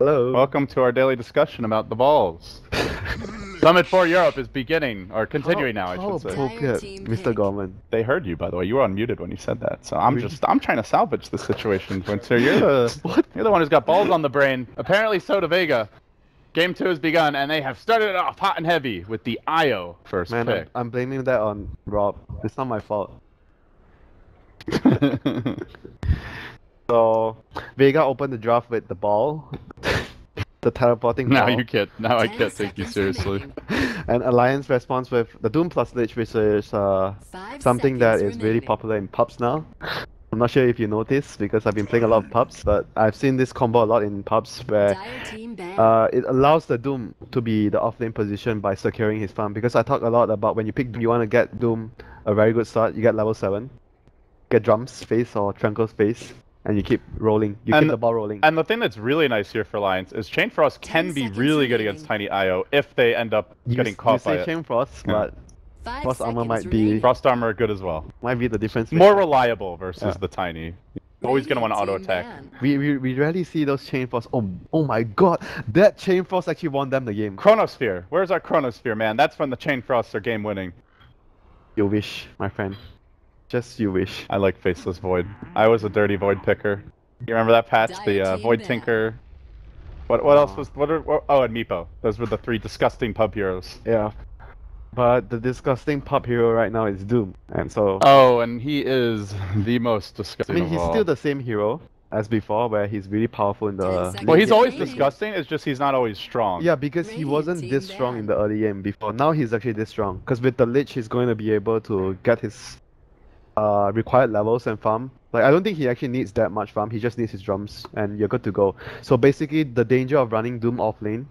Hello. Welcome to our daily discussion about the balls. Summit for Europe is beginning, or continuing now, I should say. How appropriate, Mr. Gorman. They heard you, by the way. You were unmuted when you said that. So I'm trying to salvage the situation, Winter. You're the one who's got balls on the brain. Apparently, so do Vega. Game 2 has begun, and they have started it off hot and heavy with the IO first pick. Man, I'm blaming that on Rob. It's not my fault. So, Vega opened the draft with the ball. The teleporting ball. Now I can't take you seriously. And Alliance responds with the Doom plus Lich, which is something that is really popular in pubs now. I'm not sure if you noticed because I've been playing a lot of pubs, but I've seen this combo a lot in pubs where it allows the Doom to be the offlane position by securing his farm. Because I talk a lot about when you pick Doom, you want to get Doom a very good start. You get level 7, get Drum's face or Tranquil's face, and you keep rolling. You keep the ball rolling. And the thing that's really nice here for Alliance is Chain Frost can be really good against Tiny IO if they end up getting caught by it. You say Chain Frost, but Frost Armor might be... Frost Armor good as well. Might be the difference. More reliable versus the Tiny. Always going to want to auto-attack. We rarely see those Chain Frost. Oh my god, that Chain Frost actually won them the game. Chronosphere. Where's our Chronosphere, man? That's when the Chain Frosts are game winning. You wish, my friend. Just you wish. I like Faceless Void. I was a dirty Void picker. You remember that patch? The Void Tinker. What else was... Oh, and Meepo. Those were the 3 disgusting pub heroes. Yeah. But the disgusting pub hero right now is Doom, and so... Oh, and he is the most disgusting I mean, he's still the same hero as before, where he's really powerful in the... Well, he's always disgusting, it's just he's not always strong. Yeah, because he wasn't this strong in the early game before. Now he's actually this strong. Because with the Lich, he's going to be able to get his required levels and farm. Like, I don't think he actually needs that much farm, he just needs his drums, and you're good to go. So basically, the danger of running Doom off lane,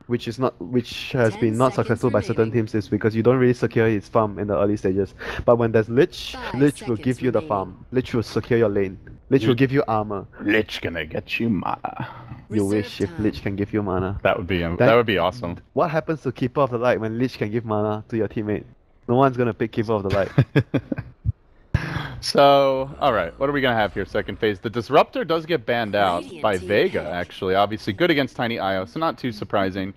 which has been not successful by certain teams, is because you don't really secure his farm in the early stages. But when there's Lich, Lich will give you the farm. Lich will secure your lane. Lich will give you armor. Lich gonna get you mana. You wish if Lich can give you mana. That would be awesome. What happens to Keeper of the Light when Lich can give mana to your teammate? No one's gonna pick Keeper of the Light. So, alright, what are we going to have here, second phase? The Disruptor does get banned out by Vega, actually. Obviously, good against Tiny IO, so not too surprising.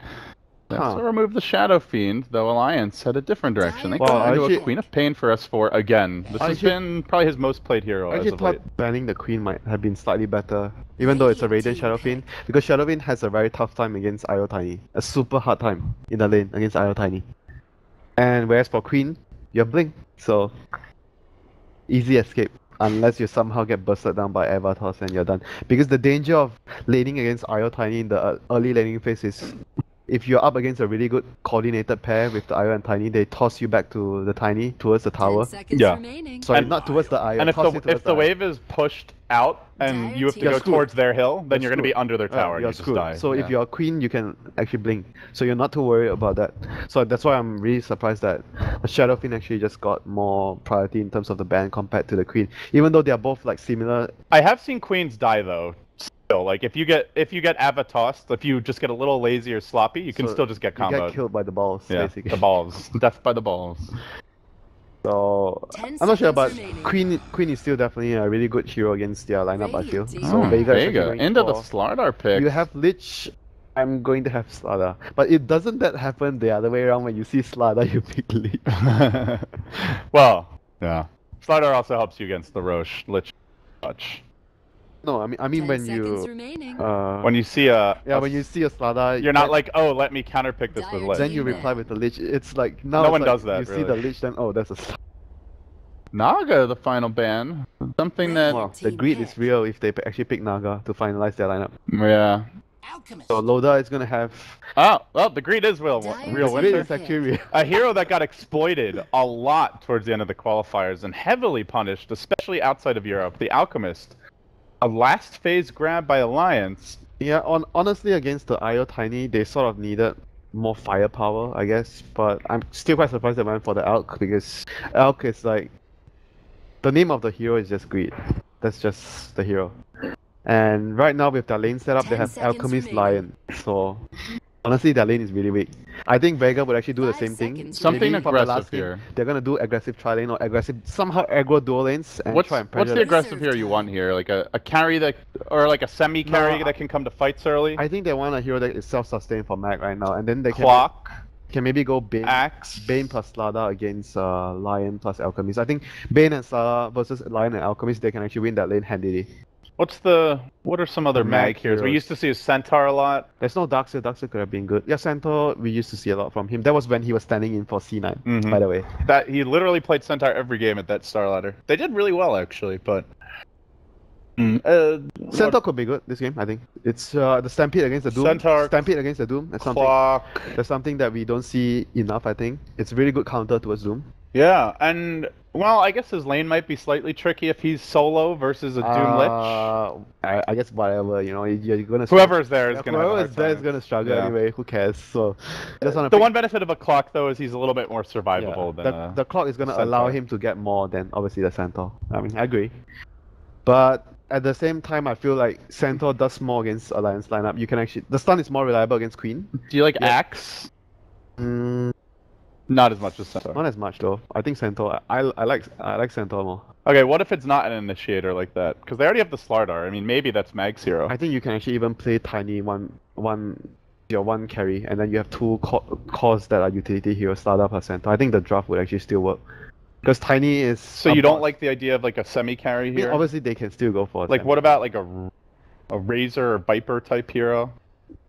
They also remove the Shadow Fiend, though Alliance had a different direction. They got into a Queen of Pain for S4 again. This has been probably his most played hero as of late. Banning the Queen might have been slightly better, even though it's a Radiant Shadow Fiend, because Shadow Fiend has a very tough time against IO Tiny. A super hard time in the lane against IO Tiny. And whereas for Queen, you have Blink, so... easy escape, unless you somehow get bursted down by Avatos and you're done. Because the danger of laning against IO Tiny in the early laning phase is, if you're up against a really good coordinated pair with the IO and Tiny, they toss you back to the Tiny, towards the tower. Yeah. Sorry, not towards the IO. And if the wave is pushed out and you have to go towards their hill, then you're going to be under their tower and you just die. So if you're a Queen, you can actually blink. So you're not too worried about that. So that's why I'm really surprised that the Shadow Fiend actually just got more priority in terms of the ban compared to the Queen. Even though they are both like similar. I have seen Queens die though. Still, like if you get Avatossed, if you just get a little lazy or sloppy, you can still just get comboed. You get killed by the balls, basically. The balls. Death by the balls. So I'm not sure, but Queen is still definitely a really good hero against their lineup, I feel. So Vega into the Slardar pick. You have Lich, I'm going to have Slardar. But it doesn't that happen the other way around when you see Slardar, you pick Lich. Well, yeah. Slardar also helps you against the Roche Lich touch. No, I mean when you when you see a when you see a Slardar, you're not like, oh, let me counterpick this with Lich. Then you reply with the Lich. It's like now no one does that. You see the Lich, then oh, that's a Naga, the final ban. Something that the greed is real if they actually pick Naga to finalize their lineup. Yeah. So Loda is gonna have. Oh, well, the greed is real. Winter. Is actually real. A hero that got exploited a lot towards the end of the qualifiers and heavily punished, especially outside of Europe. The Alchemist. A last phase grab by Alliance. Yeah, honestly, against the IO Tiny, they sort of needed more firepower, I guess. But I'm still quite surprised they went for the Alch, because Alch is like... the name of the hero is just greed. That's just the hero. And right now with their lane setup, they have Alchemist Lion. So Honestly, their lane is really weak. I think Vega would actually do the same thing. Something Maybe from the aggressive last game, here. they're gonna do aggressive tri-lane or aggressive, somehow aggro dual lanes and try and pressure What's the them. aggressive hero you want here? Like a carry that, or like a semi-carry that can come to fights early? I think they want a hero that is self-sustained for Mag right now, and then they can maybe go Bane, Axe. Bane plus Slada against Lion plus Alchemist. I think Bane and Slada versus Lion and Alchemist, they can actually win that lane handily. What are some other The mag mag heroes? We heroes. used to see a Centaur a lot. There's no Darkseer. Darkseer could have been good. Yeah, Centaur, we used to see a lot from him. That was when he was standing in for C9, by the way. That he literally played Centaur every game at that star ladder. They did really well actually, but Centaur could be good this game, I think. It's the Stampede against the Doom. Centaur, Stampede against the Doom. That's something that we don't see enough, I think. It's a really good counter towards Doom. Yeah, and well, I guess his lane might be slightly tricky if he's solo versus a Doom Lich. I guess whatever, you know, you're gonna. Whoever's there is gonna. Whoever is there is gonna struggle anyway. Who cares? So, the one benefit of a clock though is he's a little bit more survivable than the clock is gonna allow him to get more than obviously the Centaur. I mean, I agree, but at the same time, I feel like Centaur does more against Alliance lineup. You can actually the stun is more reliable against Queen. Do you like Axe? Not as much as Centaur. Not as much though. I think Centaur. I like Centaur more. Okay, what if it's not an initiator like that? Because they already have the Slardar. I mean, maybe that's Mag's hero. I think you can actually even play Tiny one carry, and then you have two cores that are utility heroes, Slardar plus Centaur. I think the draft would actually still work. Because Tiny is. So you don't like the idea of like a semi-carry here? I mean, obviously they can still go for it. Like what about like a Razor or Viper type hero?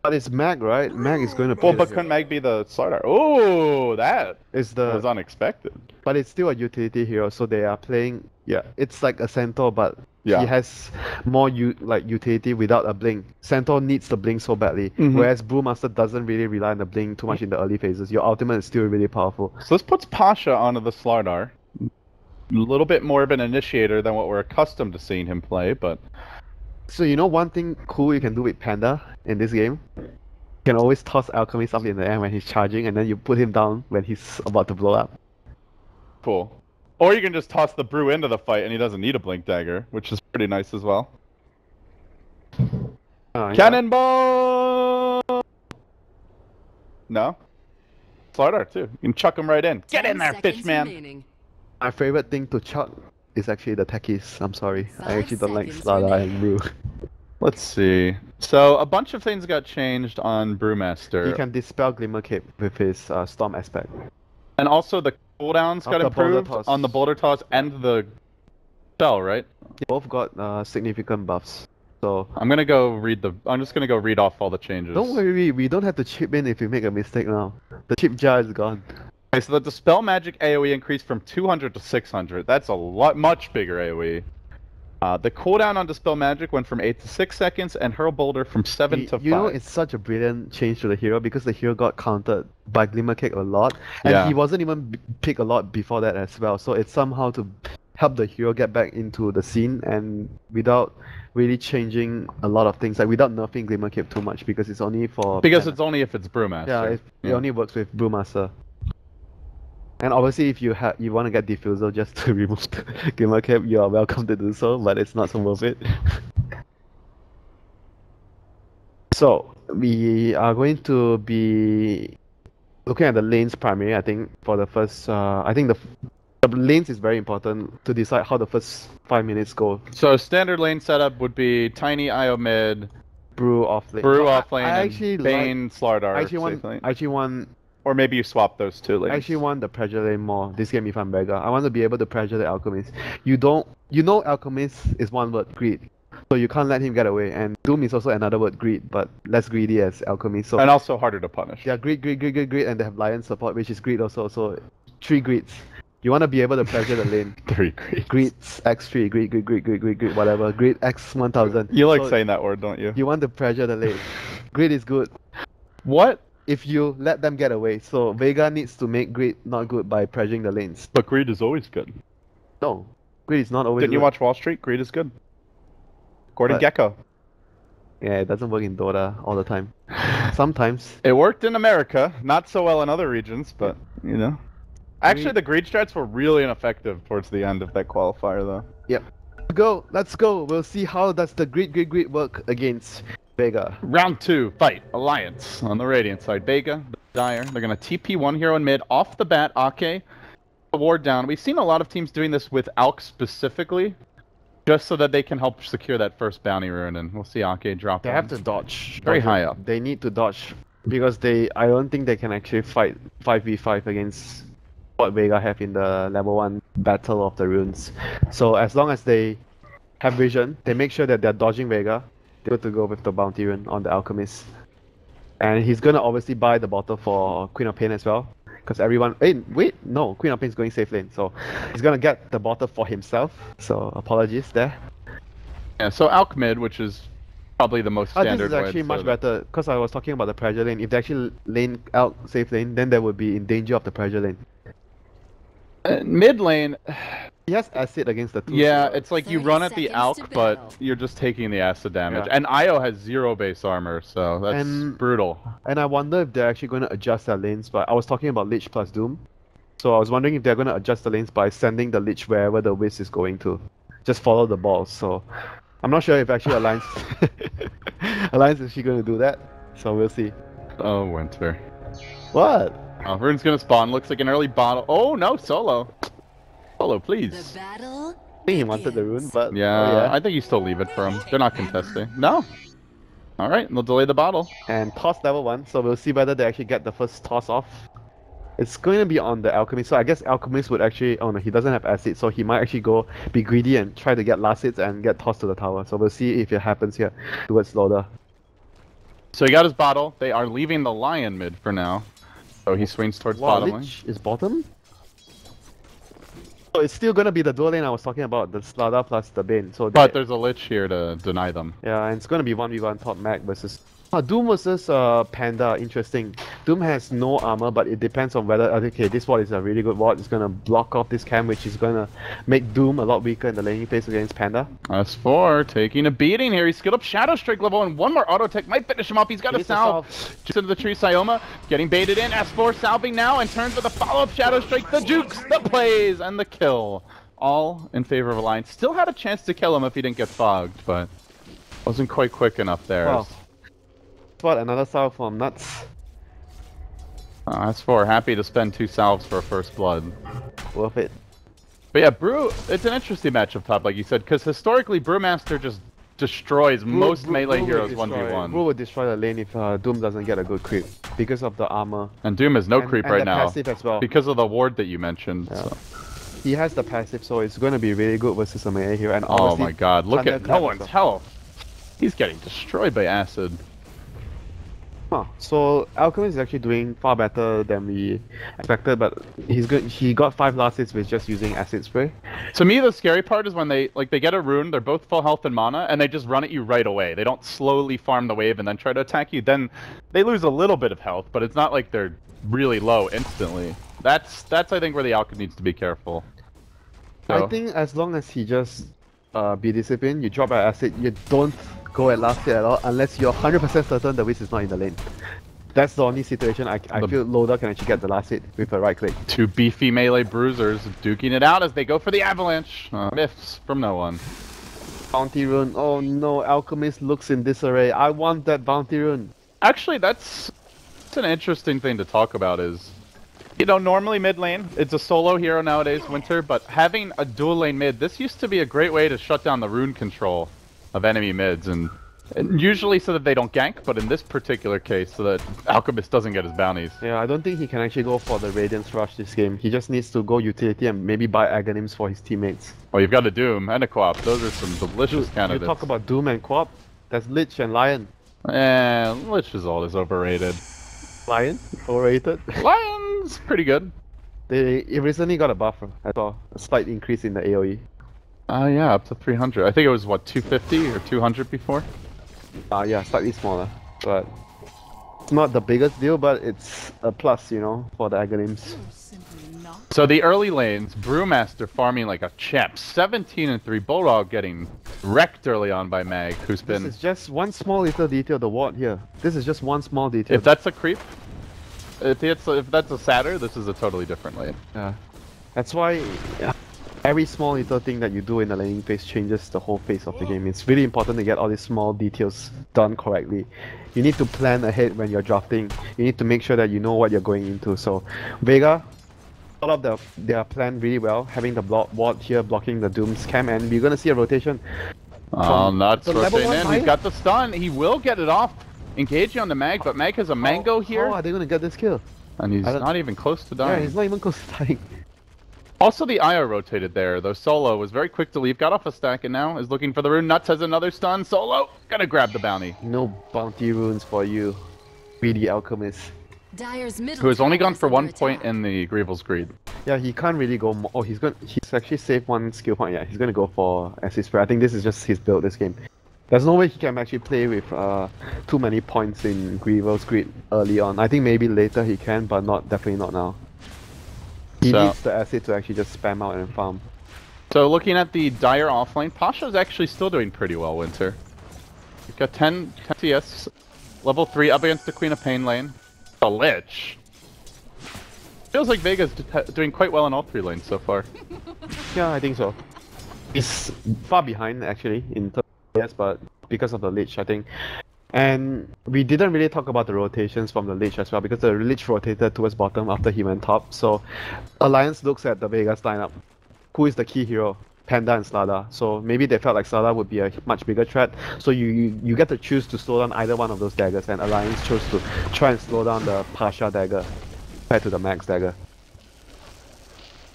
But it's Mag, right? Mag is going to. Well, but couldn't Mag be the Slardar? Oh, that was unexpected. But it's still a utility hero, so they are playing. Yeah, it's like a Centaur, but he has more utility without a blink. Centaur needs the blink so badly, whereas Brewmaster doesn't really rely on the blink too much in the early phases. Your ultimate is still really powerful. So this puts Pasha onto the Slardar. A little bit more of an initiator than what we're accustomed to seeing him play, but. So you know one thing cool you can do with Panda in this game? You can always toss Alchemist up in the air when he's charging, and then you put him down when he's about to blow up. Cool. Or you can just toss the Brew into the fight and he doesn't need a Blink Dagger, which is pretty nice as well. Cannonball! No? Slardar too. You can chuck him right in. Get in there, fish man! My favorite thing to chuck is actually the techies. I'm sorry. I actually don't like Slardar and Brew. Let's see. So a bunch of things got changed on Brewmaster. He can dispel Glimmer Cape with his Storm aspect. And also the cooldowns got improved on the Boulder Toss and the spell, right? They both got significant buffs. So I'm just gonna go read off all the changes. Don't worry, we don't have to chip in if we make a mistake now. The chip jar is gone. Okay, so the Dispel Magic AoE increased from 200 to 600. That's a much bigger AoE. The cooldown on Dispel Magic went from 8 to 6 seconds, and Hurl Boulder from 7 to 5. You know, it's such a brilliant change to the hero because the hero got countered by Glimmer Cake a lot, and he wasn't even picked a lot before that as well. So it's somehow to help the hero get back into the scene, and without really changing a lot of things, like without nerfing Glimmer Cake too much because it's only for. Because it's only if it's Brewmaster. Yeah, it only works with Brewmaster. And obviously, if you want to get Diffusal just to remove the Glimmer Cape, you are welcome to do so, but it's not so worth it. So, we are going to be looking at the lanes primarily, I think, for the first... I think the lanes is very important to decide how the first 5 minutes go. So, standard lane setup would be Tiny IO mid, Brew off lane. And Bane, Slardar. I actually want... Or maybe you swap those two lanes. I actually want the pressure lane more this game if I'm Vega. I want to be able to pressure the Alchemist. You know Alchemist is one word, greed. So you can't let him get away. And Doom is also another word, greed, but less greedy as Alchemist. So, and also harder to punish. Yeah, greed, and they have Lion support, which is greed also. So 3 greeds. You want to be able to pressure the lane. 3 greeds. Greeds, X3, greed, whatever. Greed, X 1000. You like saying that word, don't you? You want to pressure the lane. Greed is good. What? If you let them get away. So Vega needs to make greed not good by pressuring the lanes. But greed is always good. No, greed is not always good. Didn't you watch Wall Street? Greed is good. Gordon Gekko. Yeah, it doesn't work in DotA all the time. Sometimes. It worked in America, not so well in other regions, but, you know. Actually, the greed strats were really ineffective towards the end of that qualifier, though. Yep. Let's go. We'll see how does the greed work against Vega. Round 2, fight. Alliance on the Radiant side. Vega, Dire. They're going to TP one hero in mid. Off the bat, Ake. The ward down. We've seen a lot of teams doing this with Alk specifically, just so that they can help secure that first bounty rune, and we'll see Ake drop. They have to dodge. Very high up. They need to dodge because I don't think they can actually fight 5v5 against what Vega have in the level 1 battle of the runes. So as long as they have vision, they make sure that they're dodging Vega. They're good to go with the bounty rune on the alchemist. And he's gonna obviously buy the bottle for Queen of Pain as well. Because everyone... wait, no, Queen of Pain is going safe lane. So he's gonna get the bottle for himself. So apologies there. Yeah, so Alk mid, which is probably the most standard. This is actually much better. Because I was talking about the pressure lane. If they actually lane Alk safe lane, then they would be in danger of the pressure lane. Mid lane... He has acid against the two. Yeah, it's like you run at the Alk, but you're just taking the acid damage. Yeah. And Io has 0 base armor, so that's brutal. And I wonder if they're actually going to adjust their lanes. But I was talking about Lich plus Doom. So I was wondering if they're going to adjust the lanes by sending the Lich wherever the Wiz is going to. Just follow the balls. So I'm not sure if actually Alliance Alliance is actually going to do that. So we'll see. Oh, Winter. What? Oh, Rune's going to spawn. Looks like an early bottle. Oh, no, Solo. Solo, please. I think he wanted the rune, but... Yeah, I think you still leave it for him. They're not contesting. No. Alright, they'll delay the bottle. And toss level 1, so we'll see whether they actually get the first toss off. It's going to be on the Alchemist, so I guess Alchemist would actually... Oh no, he doesn't have acid, so he might actually be greedy and try to get last hits and get tossed to the tower. So we'll see if it happens here towards Loda. So he got his bottle. They are leaving the Lion mid for now. So he swings towards bottom lane. Lich is bottom? So it's still gonna be the dual lane I was talking about, the Slada plus the Bane. So but there's a Lich here to deny them. Yeah, and it's gonna be 1v1 top Mag versus... Doom versus Panda, interesting. Doom has no armor, but it depends on whether... Okay, this ward is a really good ward. It's gonna block off this camp, which is gonna make Doom a lot weaker in the laning phase against Panda. S4 taking a beating here. He's skilled up Shadow Strike level, and one more auto tech might finish him off. He's got a salve. Just into the tree, Sioma getting baited in. S4 salving now and turns with a follow-up Shadow Strike. The jukes, the plays, and the kill. All in favor of Alliance. Still had a chance to kill him if he didn't get fogged, but wasn't quite quick enough there. Wow. What, another salve from Nuts? S4 happy to spend 2 salves for a first blood. Worth it. But yeah, Brew, it's an interesting matchup top, like you said, because historically Brewmaster just destroys most melee heroes 1v1. Brew would destroy the lane if Doom doesn't get a good creep, because of the armor. And Doom has no creep right now, passive as well. because of the ward that you mentioned. Yeah. So. He has the passive, so it's going to be really good versus a melee hero. And oh my god, look at no one's stuff. health. He's getting destroyed by acid. Huh. So Alchemist is actually doing far better than we expected, but he got 5 last hits with just using acid spray. To me, the scary part is when they get a rune, they're both full health and mana, and they just run at you right away. They don't slowly farm the wave and then try to attack you. Then they lose a little bit of health, but it's not like they're really low instantly. That's I think where the Alchemist needs to be careful. So. I think as long as he just be disciplined, you drop an acid, you don't go at last hit at all unless you're 100% certain the Wiz is not in the lane. That's the only situation I feel Loda can actually get the last hit with a right click. 2 beefy melee bruisers duking it out as they go for the avalanche. Myths from no one. Bounty rune. Oh no, Alchemist looks in disarray. I want that bounty rune. Actually, that's an interesting thing to talk about is, you know, normally mid lane, it's a solo hero nowadays, Winter, but having a dual lane mid, this used to be a great way to shut down the rune control of enemy mids, and usually so that they don't gank, but in this particular case, so that Alchemist doesn't get his bounties. Yeah, I don't think he can actually go for the Radiance Rush this game. He just needs to go utility and maybe buy Aghanims for his teammates. Oh, you've got a Doom and a Co-op. Those are some delicious candidates. You talk about Doom and Co-op, that's Lich and Lion. Lich is always overrated. Lion? Overrated? Lion's pretty good. They recently got a buff. I saw a slight increase in the AoE. Yeah, up to 300. I think it was, what, 250 or 200 before? Yeah, slightly smaller. But it's not the biggest deal, but it's a plus, you know, for the Aghanims. So the early lanes, Brewmaster farming like a champ. 17 and 3. Bulldog getting wrecked early on by Mag, who's been... This is just one small little detail, the ward here. This is just one small detail. If that's a creep, if that's a satyr, this is a totally different lane. Yeah. That's why... Yeah. every small little thing that you do in the laning phase changes the whole face of the game. It's really important to get all these small details done correctly. You need to plan ahead when you're drafting. You need to make sure that you know what you're going into. So, Vega, all of their plan really well, having the ward here blocking the Doom's camp, and we're gonna see a rotation. Oh, nuts rotating in. He's got the stun. He will get it off. Engaging on the Mag, but Mag has a mango here. How are they gonna get this kill? And he's not even close to dying. Yeah, he's not even close to dying. Also, the IO rotated there, though Solo was very quick to leave, got off a stack, and now is looking for the rune. Nuts has another stun. Solo, gotta grab the bounty. No bounty runes for you, greedy alchemist. Who has only gone for 1 point in the Grievel's Greed. Yeah, he can't really go more. Oh, he's actually saved 1 skill point. Yeah, he's gonna go for Acid Spray. I think this is just his build this game. There's no way he can actually play with too many points in Grievel's Greed early on. I think maybe later he can, but definitely not now. He needs the acid to actually just spam out and farm. So looking at the Dire offlane, Pasha's actually still doing pretty well, Winter. We've got 10 CS, level 3 up against the Queen of Pain lane. A Lich. Feels like Vega's doing quite well in all 3 lanes so far. Yeah, I think so. He's far behind actually in terms of CS, but because of the Lich, I think. And we didn't really talk about the rotations from the Lich as well, because the Lich rotated towards bottom after he went top. So Alliance looks at the Vegas lineup. Who is the key hero? Panda and Slada. So maybe they felt like Slada would be a much bigger threat. So you get to choose to slow down either one of those daggers, and Alliance chose to try and slow down the Pasha dagger compared to the Max dagger.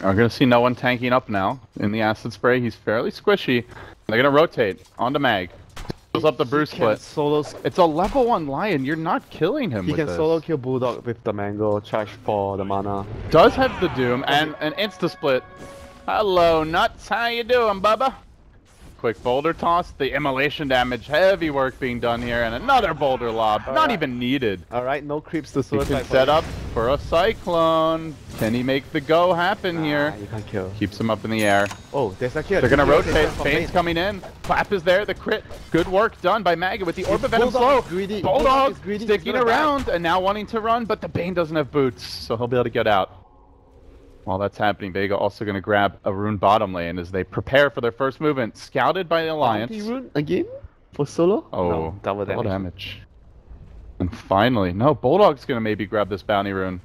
We're gonna see no one tanking up now in the acid spray. He's fairly squishy. They're gonna rotate onto Mag. Goes up the Bruce split. It's a level 1 Lion. You're not killing him with this. He can solo kill Bulldog with the mango, charge for the mana. Does have the Doom and an insta split. Hello, Nuts. How you doing, Bubba? Quick boulder toss. The immolation damage. Heavy work being done here. And another boulder lob. Not even needed. Alright, no creeps to suicide. He can set up for a Cyclone. Can he make the go happen here? You can't kill. Keeps him up in the air. Oh, there's actually They're gonna rotate. Bane's coming in. Clap is there. The crit. Good work done by Maggot with the Orb of Venom slow. Bulldog sticking around and now wanting to run, but the Bane doesn't have boots, so he'll be able to get out. While that's happening, Vega also going to grab a rune bottom lane as they prepare for their first movement. Scouted by the Alliance. Bounty rune again? For solo? Oh, no, double damage. And finally, no, Bulldog's going to maybe grab this bounty rune.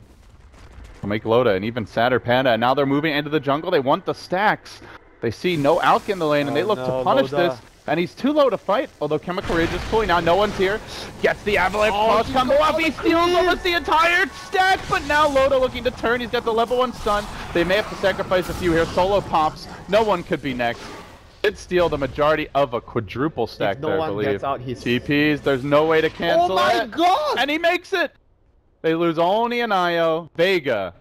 Will make Loda and even sadder Panda. And now they're moving into the jungle. They want the stacks. They see no Alk in the lane, and they look to punish this. And he's too low to fight, although Chemical Rage is pulling out. No one's here. Gets the Avalanche Cross combo off. He steals almost the entire stack, but now Loda looking to turn. He's got the level 1 stun. They may have to sacrifice a few here. Solo pops. No one could be next. Did steal the majority of a quadruple stack there, I believe. Gets out his TPs, there's no way to cancel it. Oh my god! And he makes it! They lose only an IO. Vega.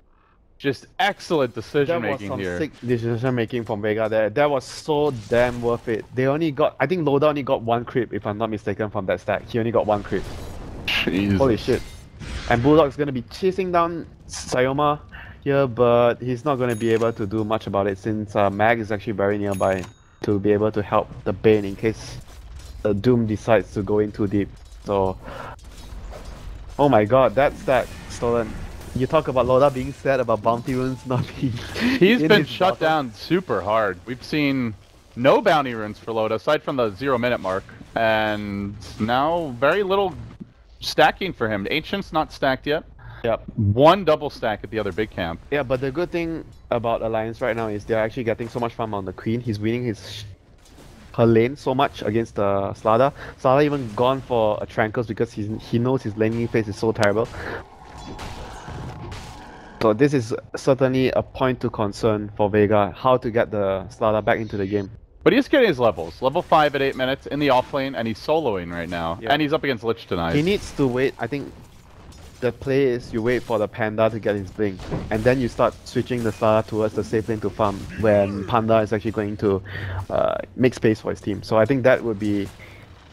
Just excellent decision making here. Sick decision making from Vega there. That was so damn worth it. They only got, I think Loda only got 1 creep if I'm not mistaken from that stack. He only got 1 creep. Jesus. Holy shit. And Bulldog's gonna be chasing down Sayoma here, but he's not gonna be able to do much about it since Mag is actually very nearby to be able to help the Bane in case the Doom decides to go in too deep. So, oh my god, that stack stolen. You talk about Loda being sad about bounty runes not being. He's been shut down super hard. We've seen no bounty runes for Loda aside from the 0-minute mark, and now very little stacking for him. Ancient's not stacked yet. Yep. 1 double stack at the other big camp. Yeah, but the good thing about Alliance right now is they're actually getting so much farm on the Queen. He's winning her lane so much against Slada. Slada even gone for a Trankles because he knows his laning phase is so terrible. So this is certainly a point to concern for Vega, how to get the Slada back into the game. But he's getting his levels. Level 5 at 8 minutes in the offlane, and he's soloing right now. Yeah. And he's up against Lich tonight. He needs to wait. I think the play is you wait for the Panda to get his blink, and then you start switching the Slada towards the safe lane to farm when Panda is actually going to make space for his team. So I think that would be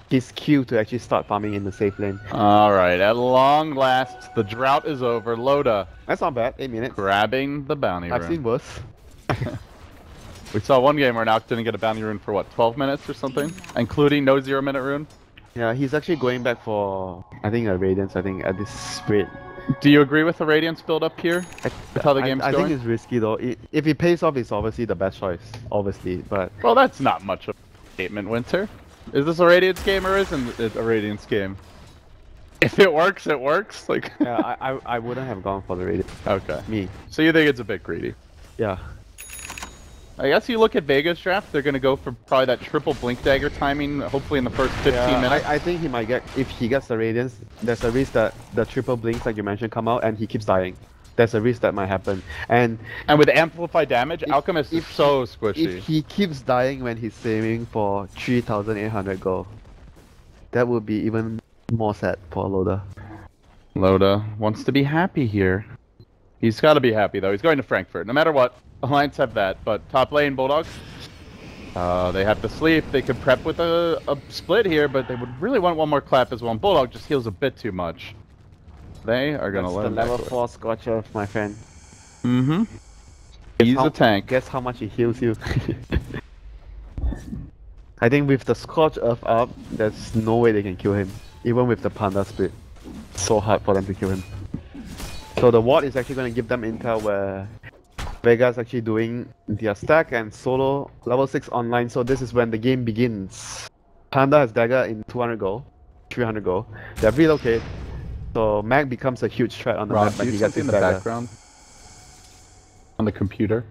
his cue to actually start farming in the safe lane. Alright, at long last, the drought is over. Loda. That's not bad, 8 minutes. Grabbing the bounty rune. I've seen worse. We saw one game where Nox didn't get a bounty rune for what, 12 minutes or something? Including no 0-minute rune? Yeah, he's actually going back for, I think, a Radiance, I think, at this rate. Do you agree with the Radiance build up here? With how the game's I going? think it's risky though. If it pays off, it's obviously the best choice. Obviously, but... Well, that's not much of a statement, Winter. Is this a Radiance game or isn't it a Radiance game? If it works, it works. Like. Yeah, I wouldn't have gone for the Radiance. Okay. Me. So you think it's a bit greedy? Yeah. I guess you look at Vega's draft, they're going to go for probably that triple Blink Dagger timing, hopefully in the first 15 minutes. I think he might get, if he gets the Radiance, there's a risk that the triple Blinks, like you mentioned, come out and he keeps dying. There's a risk that might happen. And with amplified damage, Alchemist is so squishy. If he keeps dying when he's saving for 3,800 gold, that would be even more sad for Loda. Loda wants to be happy here. He's got to be happy though. He's going to Frankfurt, no matter what. Alliance have that, but top lane Bulldogs, they have to sleep. They could prep with a split here, but they would really want one more clap as well. And Bulldog just heals a bit too much. They are gonna let him level 4 Scorcher, my friend. Mm-hmm. He's a tank. Guess how much he heals you. I think with the Scorch Earth up, there's no way they can kill him. Even with the Panda split. So hard for them to kill him. So the ward is actually going to give them intel where Vega's actually doing their stack and solo level 6 online, so this is when the game begins. Panda has dagger in 200 gold, 300 gold. They have relocate, so Mag becomes a huge threat on the map when he gets his in the dagger. background on the computer.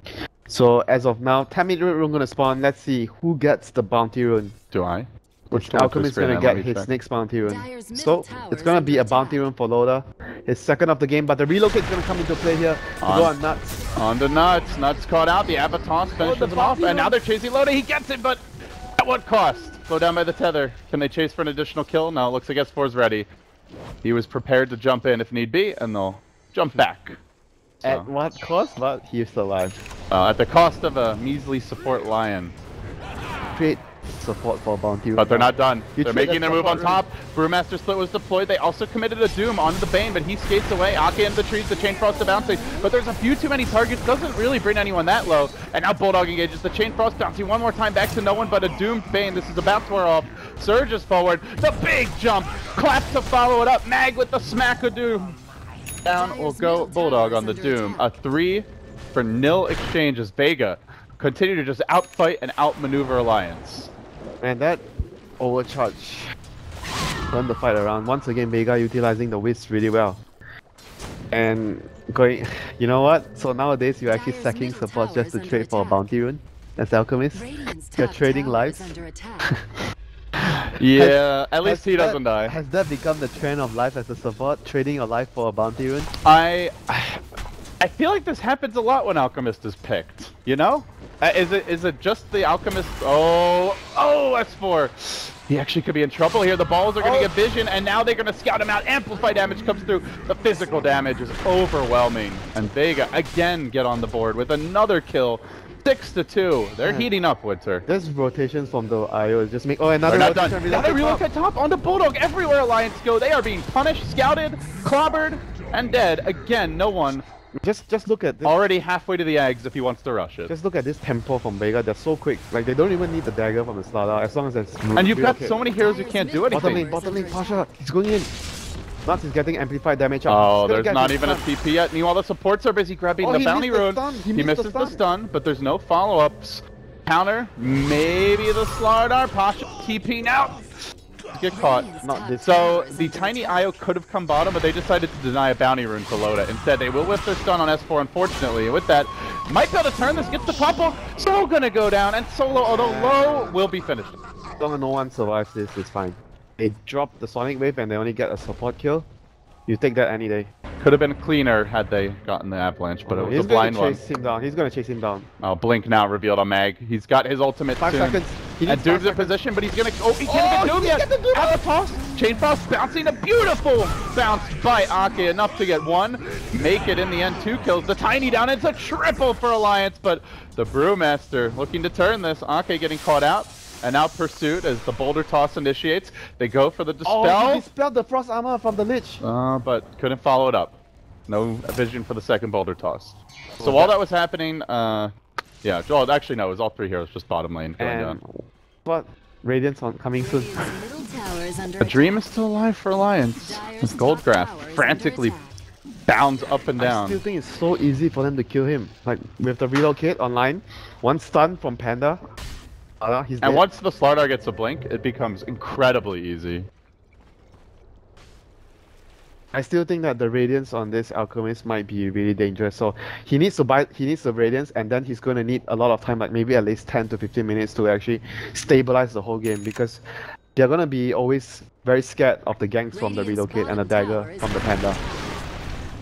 So as of now, 10-minute rune gonna spawn. Let's see who gets the bounty rune. Do I? Which Alchemist is gonna get his next bounty rune. So it's gonna be a bounty rune for Loda. His second of the game, but the relocate is gonna come into play here to go on Nuts. On the Nuts. Nuts caught out. The Avatar finishes him off, and now they're chasing Loda. He gets it, but at what cost? Slow down by the tether. Can they chase for an additional kill? No, it looks like S4 is ready. He was prepared to jump in if need be, and they'll jump back. So. At what cost? But he's still alive. At the cost of a measly support lion. Great support for bounty rune. But they're not done. You They're trade making that their move on support top. Brewmaster Split was deployed. They also committed a Doom onto the Bane, but he skates away. Ake in the trees, the Chain Frost to bouncing. But there's a few too many targets. Doesn't really bring anyone that low. And now Bulldog engages the Chain Frost, bouncing one more time back to no one but a doomed Bane. This is about to wear off. Surges forward. The big jump. Clap to follow it up. Mag with the smack of Doom. Down will go Bulldog on the Doom. A 3-0 exchange as Vega continue to just outfight and outmaneuver Alliance. And that overcharge turned the fight around. Once again, Vega utilizing the Wisp really well. And going, you know what? So nowadays you're actually sacking support just to trade for a bounty rune as Alchemist. You're trading lives. Yeah, at least he doesn't die. Has that become the trend of life as a support? Trading your life for a bounty rune? I feel like this happens a lot when Alchemist is picked, you know? Is it just the Alchemist? Oh, S4. He actually could be in trouble here. The balls are going to get vision, and now they're going to scout him out. Amplify damage comes through. The physical damage is overwhelming. And Vega again get on the board with another kill. 6-2. They're heating up, Winter. This rotations from the IO is just make. Oh, another not rotation. done. Now they relocate top on the Bulldog. Everywhere Alliance go, they are being punished, scouted, clobbered, and dead. Again, no one. Just look at this. Already halfway to the eggs if he wants to rush it. Just look at this tempo from Vega. They're so quick. Like they don't even need the dagger from the start out as long as it's. And you've got so many heroes who can't do anything. Bottom lane, Pasha. He's going in. Nuts is getting amplified damage up. Oh, there's not even a TP yet. Meanwhile, the supports are busy grabbing the bounty rune. He misses the stun, but there's no follow-ups. Counter, maybe the Slardar. Pasha TP now. Get caught. Not this. So the tiny IO could have come bottom, but they decided to deny a bounty rune to Loda. Instead, they will whip their stun on S4, unfortunately. And with that, might be able to turn this, gets the pop-up. Solo gonna go down, and Solo, although low, will be finished. As long as no one survives this, it's fine. They drop the Sonic Wave and they only get a support kill. You take that any day. Could have been cleaner had they gotten the avalanche, but it was a blind one. He's gonna chase him down. Oh, Blink now revealed on Mag. He's got his ultimate 5 soon. seconds. And Dude's in position, but he's gonna. Oh, he can't get Doom yet. Have a toss. Chain Frost bouncing a beautiful bounce by Ake, enough to get one. Make it in the end. 2 kills. The Tiny down. It's a triple for Alliance, but the Brewmaster looking to turn this. Ake getting caught out. And now Pursuit as the Boulder Toss initiates. They go for the Dispel. Oh, he dispelled the Frost Armor from the Lich. But couldn't follow it up. No vision for the second Boulder Toss. So while that was happening, yeah, well, actually no, it was all 3 heroes, just bottom lane going down. What? Radiance on coming soon. A dream is still alive for Alliance. As Goldgraph frantically bounds up and I down. still think it's so easy for them to kill him. Like, with the relocate online, one stun from Panda, he's dead. And once the Slardar gets a blink, it becomes incredibly easy. I still think that the Radiance on this Alchemist might be really dangerous. So he needs to the Radiance, and then he's going to need a lot of time, like maybe at least 10 to 15 minutes to actually stabilize the whole game, because they're going to be always very scared of the ganks from the relocate and the dagger from the Panda.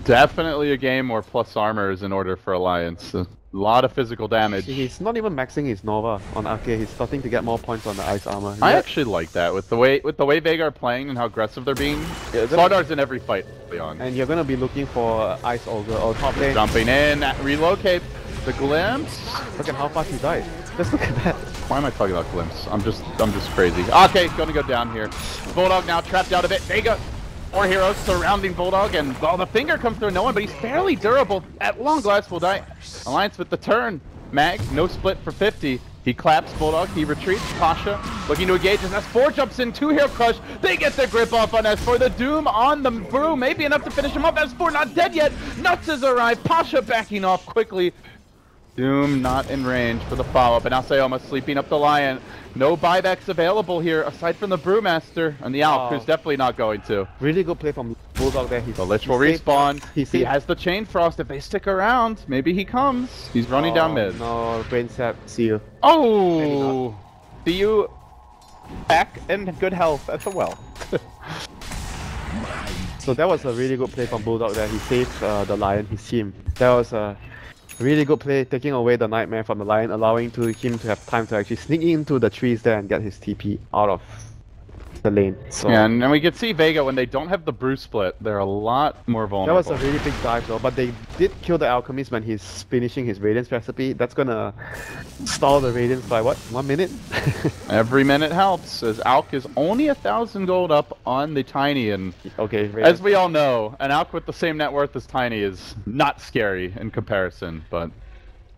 Definitely a game where plus armor is in order for Alliance. A lot of physical damage. He's not even maxing his Nova on Arcade. He's starting to get more points on the ice armor. I actually like that with the way Vega are playing and how aggressive they're being. Slardar's in every fight on. And you're gonna be looking for Ice Ogre or top lane. Jumping in, relocate the glimpse. Look at how fast he died. Just look at that. Why am I talking about glimpse? I'm just crazy. Okay, gonna go down here. Bulldog now trapped out of it. Vega. 4 heroes surrounding Bulldog, and the finger comes through no one, but he's fairly durable. At long last will die. Alliance with the turn. Mag, no split for 50. He claps Bulldog, he retreats. Pasha looking to engage as S4 jumps in, 2 hero crush. They get their grip off on S4. The Doom on the brew, maybe enough to finish him off. S4 not dead yet. Nuts has arrived. Pasha backing off quickly. Doom not in range for the follow-up, and now Sayoma sleeping up the Lion. No buybacks available here, aside from the Brewmaster and the Alp, who's definitely not going to. Really good play from Bulldog there. The Lich will respawn. He has the Chain Frost. If they stick around, maybe he comes. He's running down mid. No, Brain Sap, see you. Oh! See you back in good health at the well. So that was a really good play from Bulldog there. He saved the Lion, his team. That was a really good play, taking away the Nightmare from the Lion, allowing him to have time to actually sneak into the trees there and get his TP out of the lane. So yeah, and we can see Vega, when they don't have the brew split, they're a lot more vulnerable. That was a really big dive though, but they did kill the Alchemist when he's finishing his Radiance recipe. That's gonna stall the Radiance by what, 1 minute? Every minute helps, as Alk is only 1,000 gold up on the Tiny, and okay, as we all know, an Alk with the same net worth as Tiny is not scary in comparison, but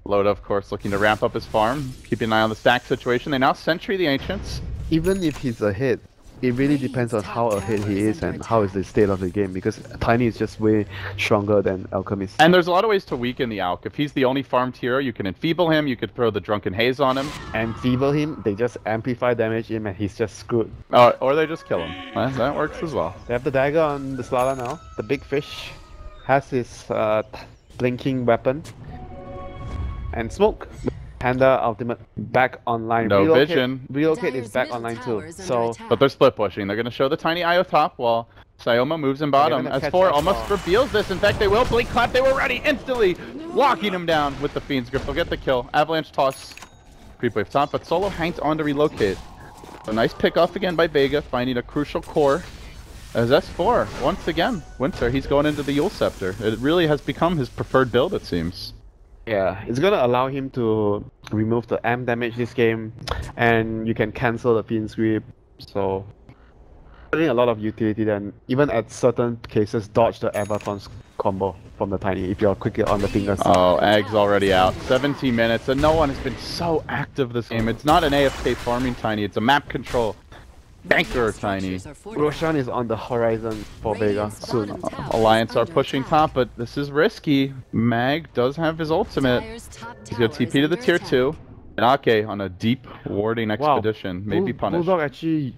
Loda, of course, looking to ramp up his farm, keeping an eye on the stack situation. They now sentry the Ancients. Even if he's ahead, it really depends on how ahead he is and how is the state of the game, because Tiny is just way stronger than Alchemist. And there's a lot of ways to weaken the Alk. If he's the only farmed hero, you can enfeeble him, you could throw the Drunken Haze on him. Enfeeble him, they just amplify damage him and he's just screwed. Or they just kill him. That works as well. They have the dagger on the Slardar now. The big fish has his blinking weapon. And Smoke. Panda ultimate back online. No vision. Relocate is back online too. So, but they're split pushing. They're gonna show the Tiny IO top while Sayoma moves in bottom. S4 almost reveals this. In fact, they will blink clap. They were ready instantly, locking him down with the Fiend's Grip. They'll get the kill. Avalanche toss. Creep wave top, but Solo hangs on to relocate. A nice pick off again by Vega, finding a crucial core. As S4 once again, Winter, he's going into the Yule Scepter. It really has become his preferred build, it seems. Yeah, it's gonna allow him to remove the M damage this game, and you can cancel the Fiend's Grip, so getting a lot of utility then, even at certain cases, dodge the Abaton's combo from the Tiny if you're quickly on the fingers. Oh, Egg's already out. 17 minutes, and no one has been so active this game. It's not an AFK farming Tiny, it's a map control. Banker Tiny. Roshan is on the horizon for Vega soon. Alliance are pushing top, but this is risky. Mag does have his ultimate. He's gonna TP to the tier 2. And Ake on a deep warding expedition may be punished. Bulldog actually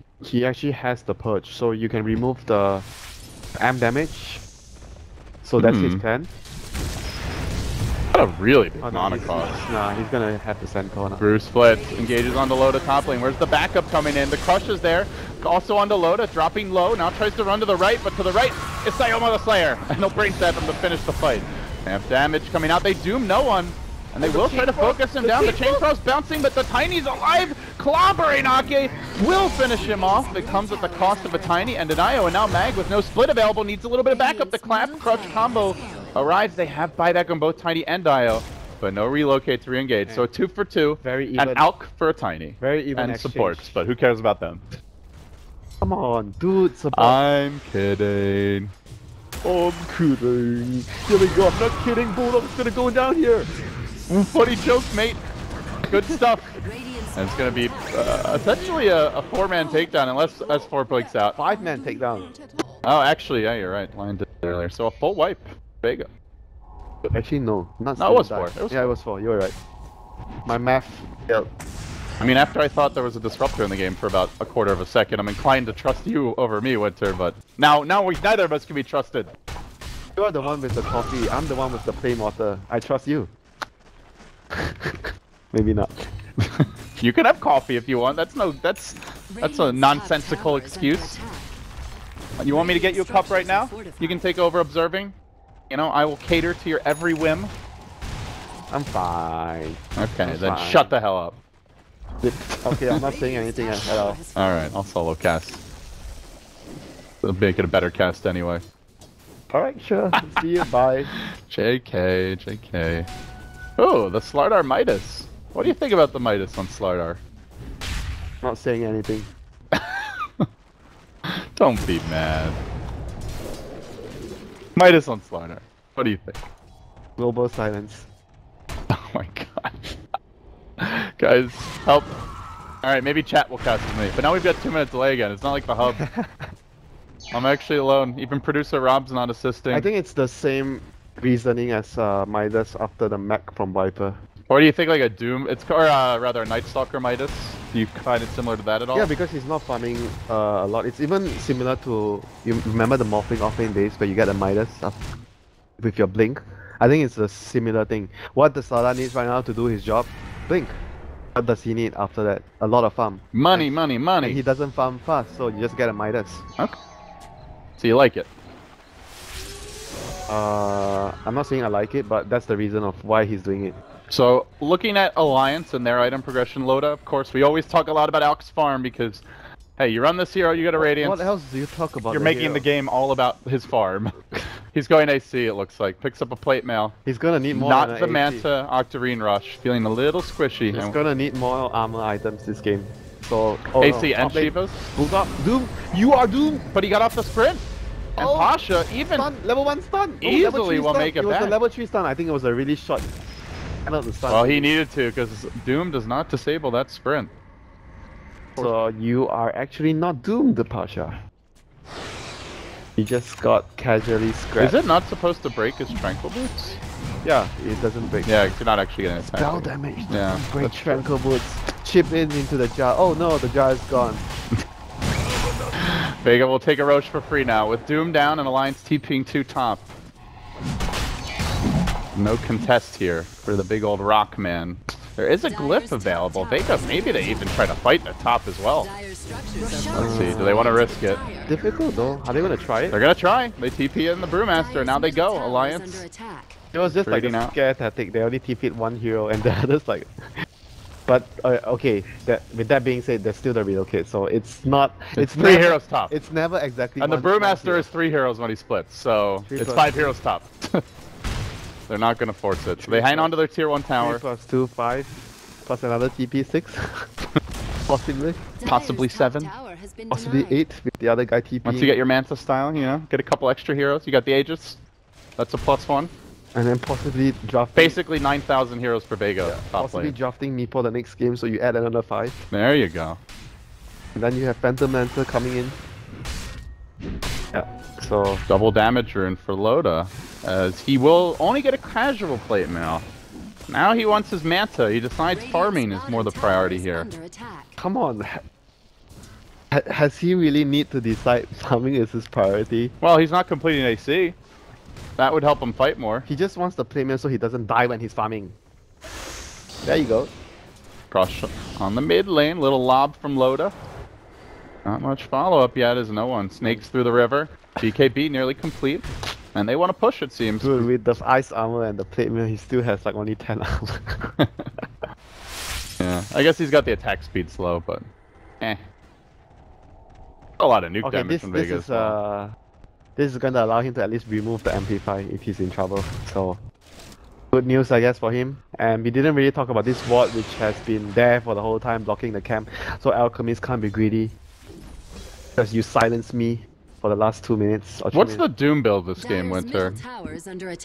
has the purge, so you can remove the AM damage. So that's his plan. What a really big mana cost. Nah, he's gonna have to send corner. Brew splits, engages onto Loda top lane. Where's the backup coming in? The Crush is there. Also onto Loda, dropping low. Now tries to run to the right, but to the right is Sayoma the Slayer. And they'll brain stab him to finish the fight. Half damage coming out. They doom no one. And they will try to focus him down. The Chain Frost bouncing, but the Tiny's alive. Clobbering Ake will finish him off. It comes at the cost of a Tiny and an IO. And now Mag, with no split available, needs a little bit of backup. The Clap Crush combo arrives. They have buyback on both Tiny and IO, but no relocate to re-engage. So a 2 for 2. Very even. And Alk for a Tiny. Very even. And supports, but who cares about them? Come on, dude, support. I'm kidding. I'm kidding. Kidding, I'm not kidding. Bulldog's gonna go down here. Funny joke, mate. Good stuff. And it's going to be essentially a 4-man takedown unless S4 breaks out. 5-man takedown. Oh, actually, yeah, you're right. Lion did it earlier. So a full wipe. Vega. Actually, no. Not No, it was die. 4. It was yeah, it was 4. You were right. My math failed. I mean, after I thought there was a disruptor in the game for about a quarter of a second, I'm inclined to trust you over me, Winter, but now neither of us can be trusted. You are the one with the coffee, I'm the one with the plain water. I trust you. Maybe not. You can have coffee if you want. That's a nonsensical excuse. You want me to get you a cup right now? You can take over observing. You know, I will cater to your every whim. I'm fine. Okay, I'm then fine. shut the hell up. Okay, I'm not saying anything at all. Alright, I'll solo cast. It'll make it a better cast anyway. Alright, sure. See you, bye. JK, JK. Oh, the Slardar Midas. What do you think about the Midas on Slardar? Not saying anything. Don't be mad. Midas on Slardar. What do you think? Global silence. Oh my god. Guys, help. Alright, maybe chat will cast with me. But now we've got 2 minute delay again. It's not like the hub. I'm actually alone. Even producer Rob's not assisting. I think it's the same reasoning as Midas after the mech from Viper. Or do you think like a Doom? Or rather a Night Stalker Midas? Do you find it similar to that at all? Yeah, because he's not farming a lot. It's even similar to, you remember the morphing offlane days where you get a Midas with your blink? I think it's a similar thing. What the Slardar needs right now to do his job, blink. What does he need after that? A lot of farm. Money, money, money. And he doesn't farm fast, so you just get a Midas. Okay. So you like it? I'm not saying I like it, but that's the reason of why he's doing it. So, looking at Alliance and their item progression loader, of course, we always talk a lot about Alk's farm because, hey, you run this hero, you get a Radiance. What else do you talk about? You're making the game all about his farm. He's going AC, it looks like. Picks up a plate mail. He's gonna need more. Not the Manta Octarine Rush. Feeling a little squishy. He's gonna need more armor items this game. So AC and Shivas. Move up, Doom. You are Doom. But he got off the sprint. And Pasha even stun, level 1 stun. easily will make it was back. a level 3 stun. I think it was a really short. Well, he needed to because Doom does not disable that sprint. So you are actually not doomed, Pasha. He just got casually scratched. Is it not supposed to break his Tranquil Boots? Yeah, it doesn't break. Yeah, you're not actually getting attacked. Spell damage. Yeah. Break Tranquil Boots. Chip into the jar. Oh no, the jar is gone. Vega will take a Roche for free now with Doom down and Alliance TPing 2 top. No contest here for the big old rock man. There is a glyph available. Vega, maybe they even try to fight at top as well. Let's see, do they want to risk it? Difficult though. Are they gonna try it? They're gonna try. They TP in the Brewmaster. Now they go, Alliance. It was just like a scare tactic. They only TP'd 1 hero and the others like... But okay, with that being said, there's still the relocate, so it's not... It's 3 heroes top. It's never exactly and the Brewmaster is 3 heroes when he splits, so it's 5 heroes top. They're not gonna force it. So they hang on to their tier 1 tower. 3 + 2, 5. Plus another TP, 6. Possibly. Possibly 7. Possibly 8 with the other guy TP. Once you get your Manta style, you know, get a couple extra heroes. You got the Aegis. That's a +1. And then possibly drafting... Basically 9,000 heroes for Vega, top possibly lane. drafting Meepo the next game, so you add another 5. There you go. And then you have Phantom Manta coming in. Yeah, so... Double damage rune for Loda, as he will only get a casual plate mail. Now he wants his Manta. He decides farming is more the priority here. Come on. Has he really need to decide farming is his priority? Well, he's not completing AC. That would help him fight more. He just wants the playman so he doesn't die when he's farming. There you go. Cross on the mid lane, little lob from Loda. Not much follow-up yet as no one. Snakes through the river. BKB nearly complete. And they want to push, it seems. Dude, with the ice armor and the plate mail, he still has like only 10 armor. Yeah, I guess he's got the attack speed slow, but eh. A lot of nuke damage from Vega as well. This is gonna allow him to at least remove the amplify if he's in trouble. So good news, I guess, for him. And we didn't really talk about this ward, which has been there for the whole time, blocking the camp. So Alchemist can't be greedy, because you silenced me for the last 2 minutes. Or 3 What's minutes. the Doom build this game, Winter?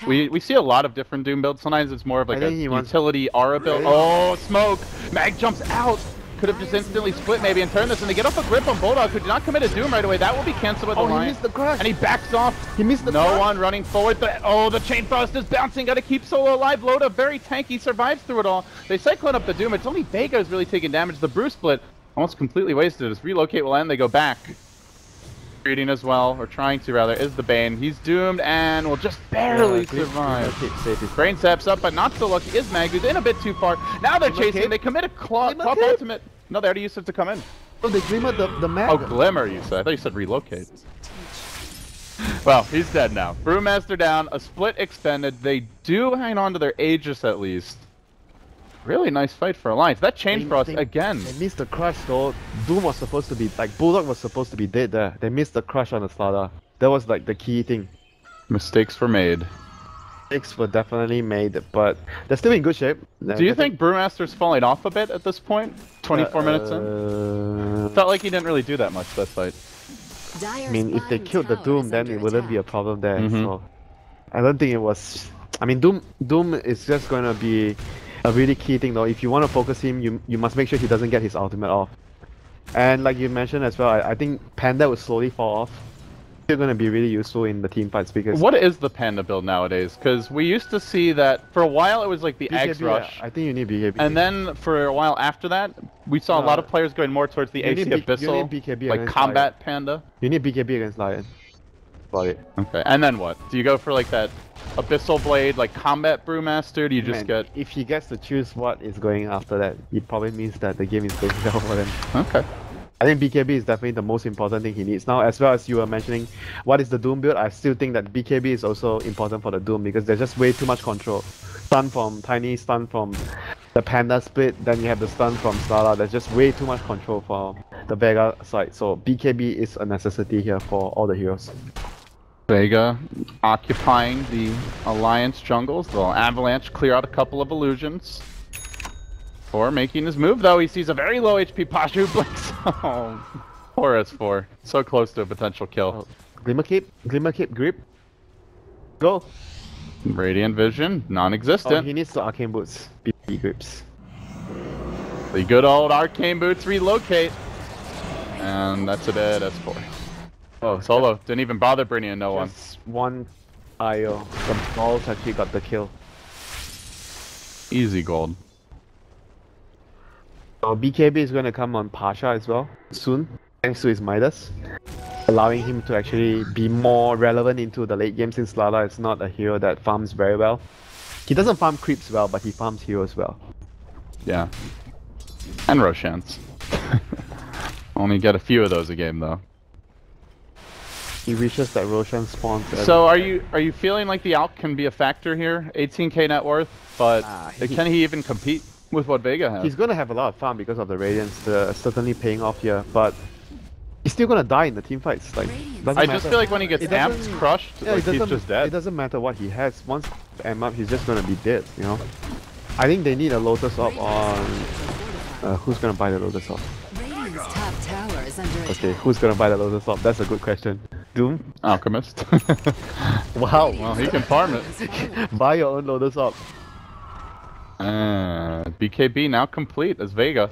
We see a lot of different Doom builds. Sometimes it's more of like a utility aura build. Oh, smoke! Mag jumps out! could have just instantly split maybe and turned this, and they get off a grip on Bulldog, who did not commit a Doom right away. That will be cancelled by the line. He missed the crush. And he backs off. He missed the No crush. one running forward. Oh, the Chain Frost is bouncing. Got to keep Solo alive. Loda very tanky, survives through it all. They Cyclone up the Doom. It's only Vega who's really taking damage. The Brew split almost completely wasted. His relocate will end. They go back. Reading as well, or trying to rather, is the Bane. He's doomed and will just barely survive. Brain steps up, but not so lucky. Is Magnus in a bit too far. Now they're chasing. They commit a claw ultimate. No, they already used it to come in. Oh, they glimmer the mag. Oh, Glimmer, you said. I thought you said relocate. Well, he's dead now. Brewmaster down, a split extended. They do hang on to their Aegis at least. Really nice fight for Alliance. That Chain Frost again. They missed the crush though. Doom was supposed to be, like, Bulldog was supposed to be dead there. They missed the crush on the Slaughter. That was like the key thing. Mistakes were made. Mistakes were definitely made, but they're still in good shape. Do you think Brewmaster's falling off a bit at this point? 24 minutes in? Felt like he didn't really do that much that fight. I mean, if they killed the Doom, then it wouldn't be a problem there. So I don't think it was. I mean, Doom is just gonna be a really key thing though. If you want to focus him, you must make sure he doesn't get his ultimate off. And like you mentioned as well, I think Panda will slowly fall off. Still going to be really useful in the team fights because... What is the Panda build nowadays? Because we used to see that for a while it was like the BKB, Eggs Rush. I think you need BKB. And then for a while after that, we saw a lot of players going more towards the AC Abyssal, BKB like Combat Lion. Panda. You need BKB against Lion. Got it. Okay, and then what? Do you go for like that Abyssal Blade, like Combat Brewmaster? Do you just get... If he gets to choose what is going after that, it probably means that the game is going well for them. Okay. I think BKB is definitely the most important thing he needs now, as well as you were mentioning what is the Doom build. I still think that BKB is also important for the Doom because there's just way too much control. Stun from Tiny, stun from the Panda split, then you have the stun from Stala. There's just way too much control for the Vega side, so BKB is a necessity here for all the heroes. Vega occupying the Alliance jungles. The Avalanche clear out a couple of illusions. Or making his move though, he sees a very low HP Pasha who blinks. Oh, poor S4. So close to a potential kill. Glimmer Cape, grip. Go. Radiant Vision, non-existent. Oh, he needs the Arcane Boots, BP grips. The good old Arcane Boots relocate. And that's a dead S4. Oh, Solo didn't even bother bringing in no one. Just one IO. The balls actually got the kill. Easy gold. So BKB is going to come on Pasha as well soon, thanks to his Midas, allowing him to actually be more relevant into the late game since Lala is not a hero that farms very well. He doesn't farm creeps well, but he farms heroes well. Yeah. And Roshans. Only get a few of those a game though. He reaches that Roshan spawns. So are you feeling like the Alk can be a factor here? 18k net worth, but can he even compete with what Vega has? He's gonna have a lot of farm because of the Radiance, certainly paying off here, but he's still gonna die in the team fights. Like, I just feel like when he gets amped, crushed, yeah, like he's just dead. It doesn't matter what he has. Once amp up, he's just gonna be dead. You know. I think they need a Lotus Orb on. Who's gonna buy the Lotus Orb? Okay, who's gonna buy the Lotus Orb? That's a good question. Doom? Alchemist. Wow. Well, he can farm it. Buy your own Lotus Orb. BKB now complete as Vega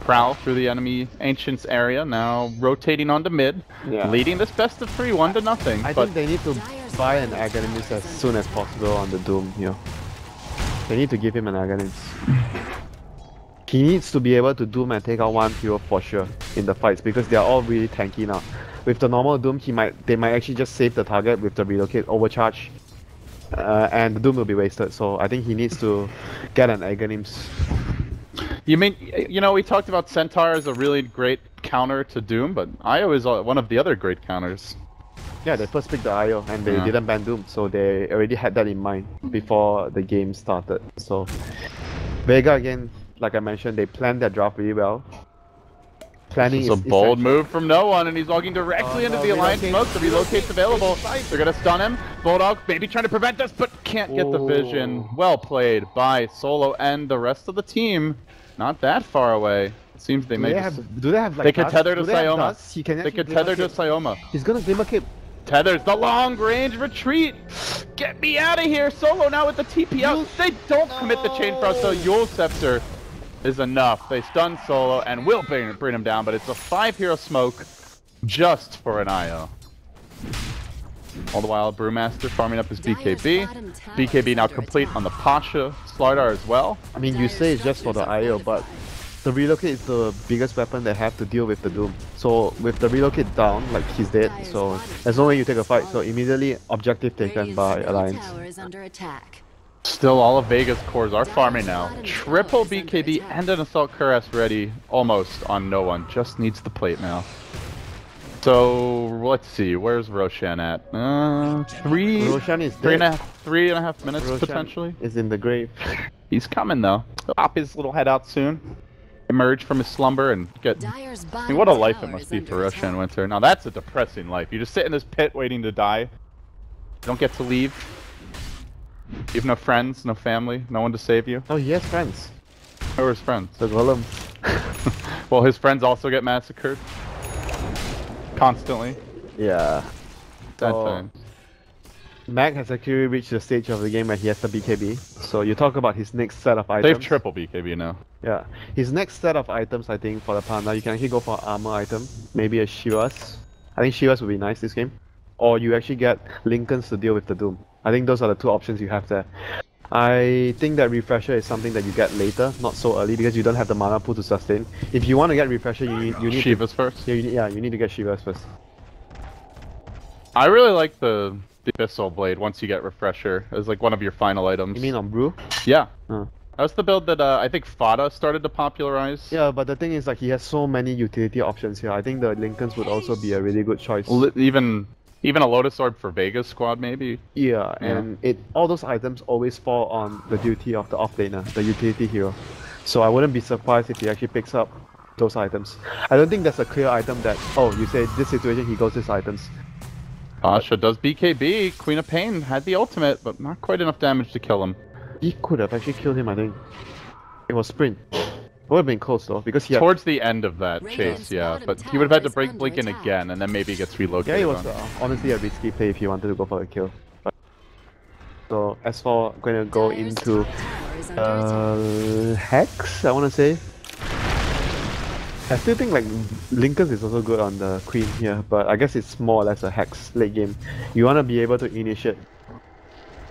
prowl through the enemy Ancients area, now rotating onto mid, leading this best of 3, 1-0. I think they need to buy an Aghanim as soon as possible on the Doom here. They need to give him an Aghanim. He needs to be able to Doom and take out one hero for sure in the fights because they are all really tanky now. With the normal Doom, they might actually just save the target with the relocate overcharge. And the Doom will be wasted, so I think he needs to get an Aghanims. You know, we talked about Centaur as a really great counter to Doom, but Io is one of the other great counters. Yeah, they first picked the Io and they didn't ban Doom, so they already had that in mind before the game started. So Vega again, like I mentioned, they planned their draft really well. Planning is a bold move from no one, and he's walking directly into the Alliance smoke. The relocate's available. They're gonna stun him. Bulldog maybe trying to prevent this, but can't get the vision. Well played by Solo and the rest of the team. Not that far away. It seems they may. Do they have like? They can tether to Sayoma. They can tether to Sayoma. He's gonna Glimmer Cape. Tethers the long range retreat. Get me out of here, Solo now with the TP out. They don't commit the Chain Frost, so Yule Scepter. is enough. They stun Solo and will bring him down, but it's a 5-hero smoke just for an IO. All the while, Brewmaster farming up his BKB. BKB now complete on the Pasha Slardar as well. I mean, you say it's just for the IO, but the relocate is the biggest weapon they have to deal with the Doom. So with the relocate down, like he's dead, so there's no way you take a fight. So immediately objective taken by Alliance. Still, all of Vega's cores are farming now. Triple BKB and an Assault Cuirass ready almost on no one. Just needs the plate now. So let's see, where's Roshan at? Roshan is dead. Three and a half minutes Roshan potentially. is in the grave. He's coming though. He'll pop his little head out soon. Emerge from his slumber and get. I mean, what a life it must be for Roshan Winter. Now that's a depressing life. You just sit in this pit waiting to die. You don't get to leave. You have no friends, no family, no one to save you. Oh, he has friends. Who are his friends? The golems. Well, his friends also get massacred. Constantly. Yeah. Sad times. Mag has actually reached the stage of the game where he has the BKB. So you talk about his next set of items. They have triple BKB now. Yeah. His next set of items, I think, for the Panda, you can actually go for an armor item. Maybe a Shivas. I think Shivas would be nice this game. Or you actually get Lincolns to deal with the Doom. I think those are the two options you have there. I think that Refresher is something that you get later, not so early, because you don't have the mana pool to sustain. If you want to get Refresher, you need Shivas first? Yeah, you need to get Shivas first. I really like the Abyssal Blade once you get Refresher as like one of your final items. You mean on Brew? Yeah. That's the build that I think Fada started to popularize. Yeah, but the thing is, like, he has so many utility options here. I think the Lincolns would also be a really good choice. Even a Lotus Orb for Vega's squad, maybe? Yeah, and all those items always fall on the duty of the offlaner, the utility hero. So I wouldn't be surprised if he actually picks up those items. I don't think there's a clear item that, oh, you say this situation, he goes these items. Pasha does BKB. Queen of Pain had the ultimate, but not quite enough damage to kill him. He could have actually killed him, I think. It was sprint. It would have been close though, because he had... Towards the end of that chase, yeah, but he would have had to break Blink in again, and then maybe he gets relocated. Yeah, it was honestly a risky play if he wanted to go for a kill. So S4 going to go into Hex, I want to say. I still think like Lincoln is also good on the Queen here, but I guess it's more or less a Hex late game. You want to be able to initiate.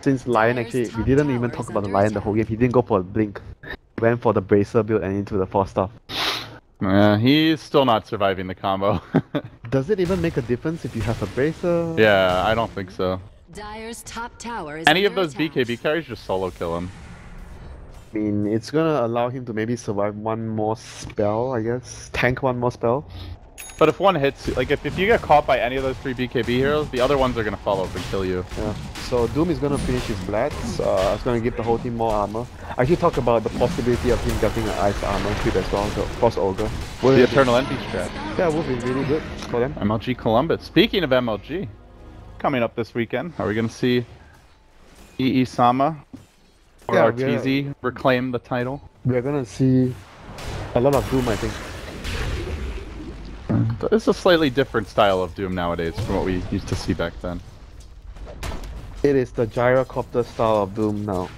Since Lion actually, we didn't even talk about the Lion the whole game, he didn't go for a Blink. He went for the Bracer build and into the 4-star. Yeah, he's still not surviving the combo. Does it even make a difference if you have a Bracer? Yeah, I don't think so. Dire's top tower is Any of those BKB carries just solo kill him. I mean, it's gonna allow him to maybe survive one more spell, I guess. Tank one more spell. But if one hits, like if you get caught by any of those 3 BKB heroes, the other ones are gonna follow up and kill you. Yeah. So Doom is gonna finish his blats. It's gonna give the whole team more armor. I actually talk about the possibility of him getting an ice armor equip as well, so cross ogre. The Eternal Envy strat. Yeah, would be really good for them. MLG Columbus. Speaking of MLG, coming up this weekend, are we gonna see Sama or Arteezy reclaim the title? We're gonna see a lot of Doom, I think. It's a slightly different style of Doom nowadays from what we used to see back then. It is the gyrocopter style of Doom now.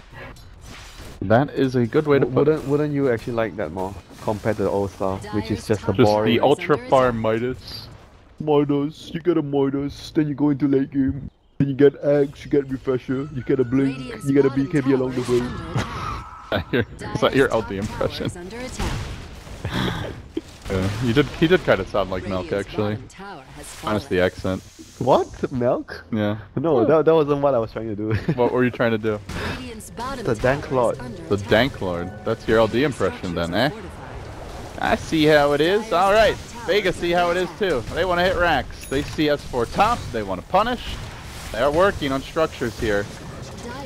That is a good way to put it. Wouldn't you actually like that more compared to the old style, which is just the boring... the ultra far Midas. Midas, you get a Midas, then you go into late game. Then you get Axe, you get Refresher, you get a Blink, you get a BKB along the way. Is that your LD impression? He did kind of sound like Milk, actually. Minus the accent. What? Milk? Yeah. No, that wasn't what I was trying to do. What were you trying to do? The Dank Lord. The Dank Lord. That's your LD impression then, eh? I see how it is. Alright. Vega see how it is too. They want to hit racks. They see S4 top. They want to punish. They are working on structures here.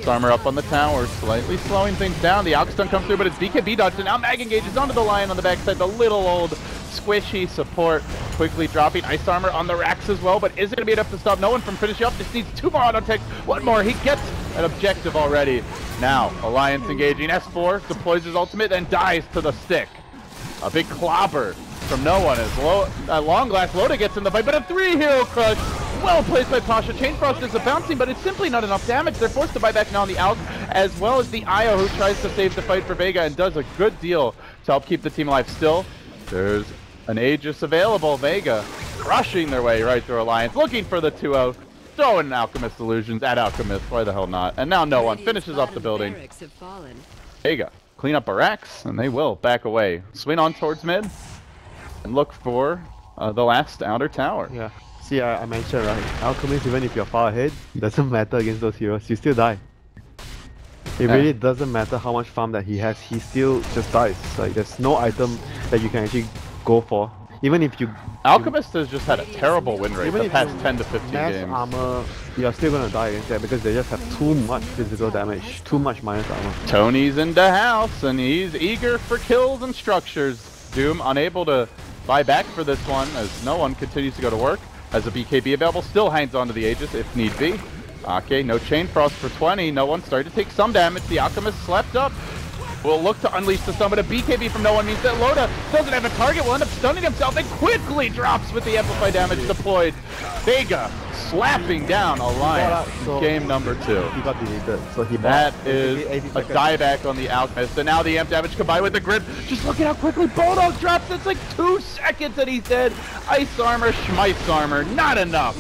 Armor up on the tower, slightly slowing things down. The Alkstun comes through, but it's BKB dodged, and now Mag engages onto the Lion on the backside. The little old squishy support quickly dropping Ice Armor on the racks as well, but is it going to be enough to stop no one from finishing up? Just needs 2 more auto tech. One more. He gets an objective already. Now, Alliance engaging. S4 deploys his ultimate and dies to the stick. A big clobber from no one as at long last Loda gets in the fight, but a 3-hero crush well placed by Pasha. Chain Frost is a bouncing, but it's simply not enough damage. They're forced to buy back now on the Alk, as well as the Io, who tries to save the fight for Vega and does a good deal to help keep the team alive. Still, there's an Aegis available. Vega crushing their way right through Alliance, looking for the 2-0. Throwing Alchemist illusions at Alchemist, why the hell not? And now no one finishes off the building. Vega clean up barracks, and they will back away. Swing on towards mid, and look for the last outer tower. Yeah. See, I mentioned, right? Alchemist, even if you're far ahead, doesn't matter against those heroes. You still die. It really doesn't matter how much farm that he has. He still just dies. Like, there's no item that you can actually go for. Even if you... Alchemist has just had a terrible win rate the past 10 to 15 mass games. armor, you're still gonna die against that because they just have too much physical damage, too much minus armor. Tony's in the house, and he's eager for kills and structures. Doom unable to buy back for this one, as no one continues to go to work. Has a BKB available, still hangs onto the Aegis if need be. Okay, no Chain Frost for 20, no one started to take some damage. The Alchemist slept up. Will look to unleash the stun, but a BKB from no one means that Loda doesn't have a target, will end up stunning himself and quickly drops with the amplified damage deployed. Vega slapping down Alliance. Game number 2. He got deleted, so he That is a dieback on the Alchemist, and now the amp damage combined with the grip. Just look at how quickly Bulldog drops. It's like 2 seconds and he's dead. Ice armor, Schmice armor, not enough.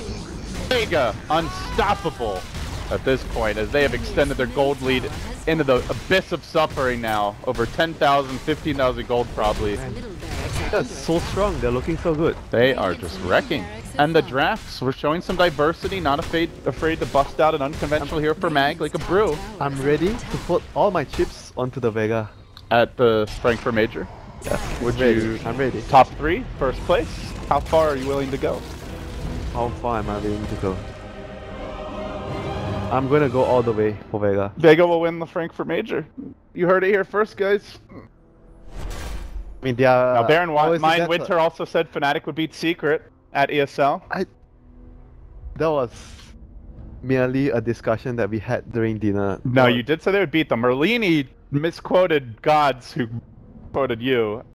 Vega unstoppable at this point, as they have extended their gold lead into the abyss of suffering now. Over 10,000, 15,000 gold probably. That's so strong, they're looking so good. They are just wrecking. And the drafts, we're showing some diversity, not afraid to bust out an unconventional hero for Mag, like a Brew. I'm ready to put all my chips onto the Vega. At the Frankfurt Major? Yes, I'm ready. Top 3, first place? How far are you willing to go? How far am I willing to go? I'm gonna go all the way for Vega. Vega will win the Frankfurt Major. You heard it here first, guys. I mean, they are... Now, bear in mind, Winter also said Fnatic would beat Secret at ESL. That was merely a discussion that we had during dinner. No, you did say they would beat them. Merlini misquoted gods who quoted you.